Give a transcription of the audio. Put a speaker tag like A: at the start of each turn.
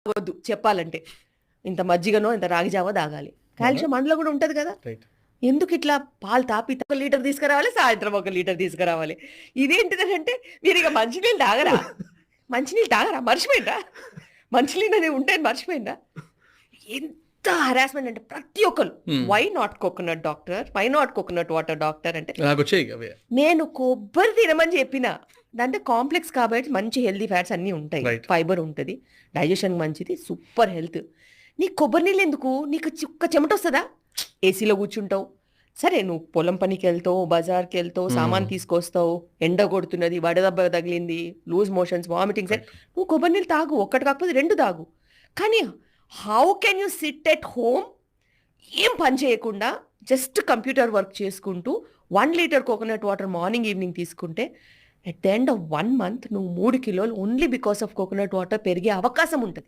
A: వద్దు చెప్పాలంటే. ఇంత మజ్జిగనో, ఇంత రాగి జావ తాగాలి. కాల్షియం అందులో కూడా ఉంటది కదా!
B: రైట్.
A: ఎందుకు ఇట్లా పాలు తాపి ఒక లీటర్ తీసుకురావాలి, సాయంత్రం ఒక లీటర్ తీసుకురావాలి. ఇదేంటిదనంటే మీరిక మంచినీళ్ళు తాగరా? మంచినీళ్ళు తాగరా? మర్చిపోయిండ్రా? మంచినీళ్ళు అనేవి ఉంటాయని మర్చిపోయిండ్రా? ఎంత హరాస్మెంట్ అంటే ప్రతి ఒక్కళ్ళు why not coconut doctor? Why not coconut water doctor అంటే
B: నాకొచ్చాయి అవే.
A: నేను కొబ్బరి తినమని చెప్పిన. అంటే కాంప్లెక్స్ కాబట్టి మంచి హెల్తీ ఫ్యాట్స్ అన్నీ ఉంటాయి.
B: Right.
A: ఫైబర్ ఉంటది. డైజెషన్‌కి మంచిది. Super health. నీకు కొబ్బరి నీళ్ళు ఎందుకు? నీకు చుక్క చెమటొస్తదా? ఏసీలో కూర్చుంటావు. సరే నువ్వు పొలం పనికెళ్తావు, బజార్‌కెళ్తావు, సామాను తీసుకొస్తావు, ఎండ కొడుతున్నది, వడదెబ్బ తగిలింది, లూజ్ మోషన్స్, వామిటింగ్స్ నువ్వు కొబ్బరి నీళ్ళు తాగు. ఒక్కటి కాకపోతే 2 తాగు. కానీ how can you sit at home ఏం పని చేయకుండా జస్ట్ కంప్యూటర్ వర్క్ చేసుకుంటూ 1 litre coconut water morning, evening తీసుకుంటే at the end of 1 month నువ్వు 3 కిలోలు only because of coconut water పెరిగే అవకాశం ఉంటది.